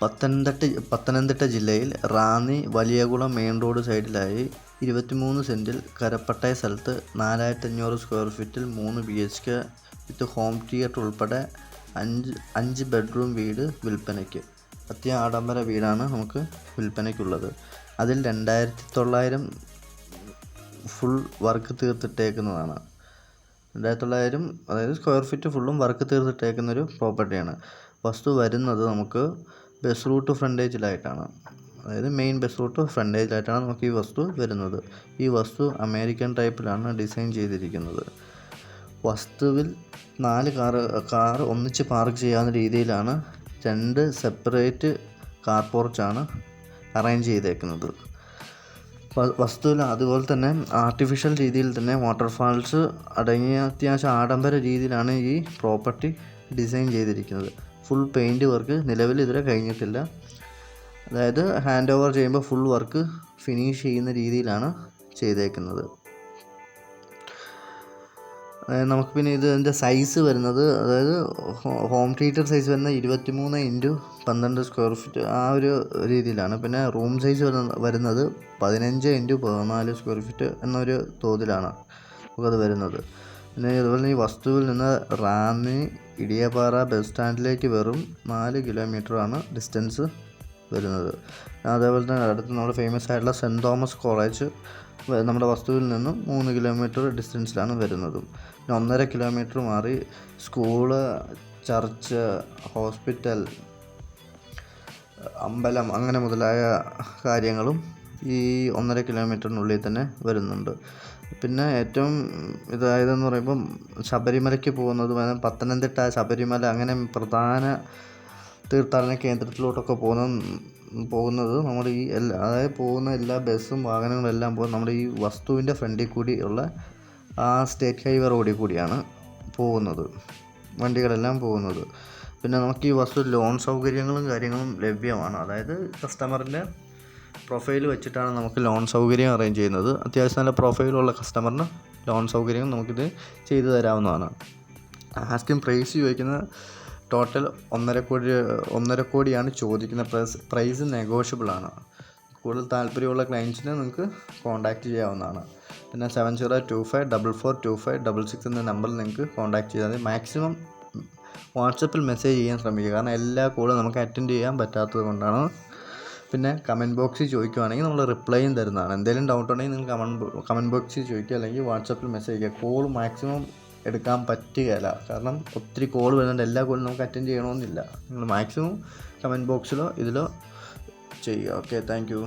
പത്തനംതിട്ട ജില്ലയിൽ Ranni Valiyakulam main road സൈഡിലായി 23 സെൻറ്റിൽ കരപ്പട്ടയ സ്ഥലത്ത് 4500 square ഫീറ്റിൽ 3 BHK വിത്ത് ഹോം തിയേറ്റർ ഉൾപ്പെടെ 5 ബെഡ്റൂം വീട് വിൽപ്പനയ്ക്ക്. ആഡംബര വീടാണ് നമുക്ക് വിൽപ്പനയ്ക്കുള്ളത്. അതിൽ 2900 ഫുൾ വർക്ക് തീർത്തിട്ടേക്കുന്നതാണ്. 2900 അതായത് സ്ക്വയർ ഫീറ്റ് ഫുള്ളും വർക്ക് തീർത്തിട്ടേക്കുന്നൊരു പ്രോപ്പർട്ടിയാണ്. വസ്തു വരുന്നത് നമുക്ക് ബസ് റൂട്ട് ഫ്രണ്ടേജിലായിട്ടാണ്. അതായത് മെയിൻ ബസ് റൂട്ട് ഫ്രണ്ടേജിലായിട്ടാണ് നമുക്ക് ഈ വസ്തു വരുന്നത്. ഈ വസ്തു അമേരിക്കൻ ടൈപ്പിലാണ് ഡിസൈൻ ചെയ്തിരിക്കുന്നത്. വസ്തുവിൽ 4 കാർ ഒന്നിച്ച് പാർക്ക് ചെയ്യാവുന്ന രീതിയിലാണ് 2 സെപ്പറേറ്റ് കാർ പോർച്ചാണ് അറേഞ്ച് ചെയ്തേക്കുന്നത്. വസ്തുവിൽ അതുപോലെ തന്നെ ആർട്ടിഫിഷ്യൽ രീതിയിൽ തന്നെ വാട്ടർഫാൾസ് അടങ്ങിയ അത്യാവശ്യം ആഡംബര രീതിയിലാണ് ഈ പ്രോപ്പർട്ടി ഡിസൈൻ ചെയ്തിരിക്കുന്നത്. ഫുൾ പെയിൻറ്റ് വർക്ക് നിലവിൽ ഇതുവരെ കഴിഞ്ഞിട്ടില്ല. അതായത് ഹാൻഡ് ഓവർ ചെയ്യുമ്പോൾ ഫുൾ വർക്ക് ഫിനിഷ് ചെയ്യുന്ന രീതിയിലാണ് ചെയ്തേക്കുന്നത്. നമുക്ക് പിന്നെ ഇതിൻ്റെ സൈസ് വരുന്നത്, അതായത് ഹോം തിയേറ്റർ സൈസ് വരുന്നത് 23x12 സ്ക്വയർ ഫീറ്റ് ആ ഒരു രീതിയിലാണ്. പിന്നെ റൂം സൈസ് വരുന്നത് 15x14 സ്ക്വയർ ഫീറ്റ് എന്നൊരു തോതിലാണ് നമുക്കത് വരുന്നത്. പിന്നെ അതുപോലെ ഈ വസ്തുവിൽ നിന്ന് റാന്നി ഇടിയപ്പാറ ബസ് സ്റ്റാൻഡിലേക്ക് വെറും 4 കിലോമീറ്ററാണ് ഡിസ്റ്റൻസ് വരുന്നത്. അതേപോലെ തന്നെ അടുത്ത് നമ്മുടെ ഫേമസ് ആയിട്ടുള്ള സെൻറ്റ് തോമസ് കോളേജ് നമ്മുടെ വസ്തുവിൽ നിന്നും 3 കിലോമീറ്റർ ഡിസ്റ്റൻസിലാണ് വരുന്നത്. പിന്നെ 1.5 കിലോമീറ്റർ മാറി സ്കൂള്, ചർച്ച്, ഹോസ്പിറ്റൽ, അമ്പലം അങ്ങനെ മുതലായ കാര്യങ്ങളും ഈ 1.5 കിലോമീറ്ററിനുള്ളിൽ തന്നെ വരുന്നുണ്ട്. പിന്നെ ഏറ്റവും ഇതായതെന്ന് പറയുമ്പം ശബരിമലയ്ക്ക് പോകുന്നതും പത്തനംതിട്ട, ശബരിമല അങ്ങനെ പ്രധാന തീർത്ഥാടന കേന്ദ്രത്തിലോട്ടൊക്കെ പോകുന്നത് നമ്മുടെ ഈ അതായത് പോകുന്ന എല്ലാ ബസ്സും വാഹനങ്ങളെല്ലാം നമ്മുടെ ഈ വസ്തുവിൻ്റെ ഫ്രണ്ടിൽ കൂടി ഉള്ള ആ സ്റ്റേറ്റ് ഹൈവേ റോഡിൽ കൂടിയാണ് വണ്ടികളെല്ലാം പോകുന്നത്. പിന്നെ നമുക്ക് ഈ വസ്തു ലോൺ സൗകര്യങ്ങളും കാര്യങ്ങളും ലഭ്യമാണ്. അതായത് കസ്റ്റമറിൻ്റെ പ്രൊഫൈൽ വെച്ചിട്ടാണ് നമുക്ക് ലോൺ സൗകര്യം അറേഞ്ച് ചെയ്യുന്നത്. അത്യാവശ്യം നല്ല പ്രൊഫൈലുള്ള കസ്റ്റമറിന് ലോൺ സൗകര്യം നമുക്കിത് ചെയ്തു തരാവുന്നതാണ്. ആസ്കിങ് പ്രൈസ് ചോദിക്കുന്നത് ടോട്ടൽ 1.5 കോടിയാണ് ചോദിക്കുന്ന പ്രൈസ് നെഗോഷ്യബിളാണ്. കൂടുതൽ താല്പര്യമുള്ള ക്ലയൻസിനെ നിങ്ങൾക്ക് കോൺടാക്റ്റ് ചെയ്യാവുന്നതാണ്. പിന്നെ 7025442566 എന്ന നമ്പറിൽ നിങ്ങൾക്ക് കോൺടാക്റ്റ് ചെയ്താൽ മതി. മാക്സിമം വാട്സപ്പിൽ മെസ്സേജ് ചെയ്യാൻ ശ്രമിക്കുക, കാരണം എല്ലാ കോളും നമുക്ക് അറ്റൻഡ് ചെയ്യാൻ പറ്റാത്തത് കൊണ്ടാണ്. പിന്നെ കമൻറ്റ് ബോക്സിൽ ചോദിക്കുകയാണെങ്കിൽ നമ്മൾ റിപ്ലൈയും തരുന്നതാണ്. എന്തെങ്കിലും ഡൗട്ട് ഉണ്ടെങ്കിൽ നിങ്ങൾ കമൻറ്റ് ബോക്സിൽ ചോദിക്കുക, അല്ലെങ്കിൽ വാട്സപ്പിൽ മെസ്സേജ് ചെയ്യുക. കോൾ മാക്സിമം എടുക്കാൻ പറ്റുകയില്ല, കാരണം ഒത്തിരി കോൾ വരുന്നുണ്ട്. എല്ലാ കോളും നമുക്ക് അറ്റൻഡ് ചെയ്യണമെന്നില്ല. നിങ്ങൾ മാക്സിമം കമൻറ്റ് ബോക്സിലോ ഇതിലോ ചെയ്യുക. Okay, thank you.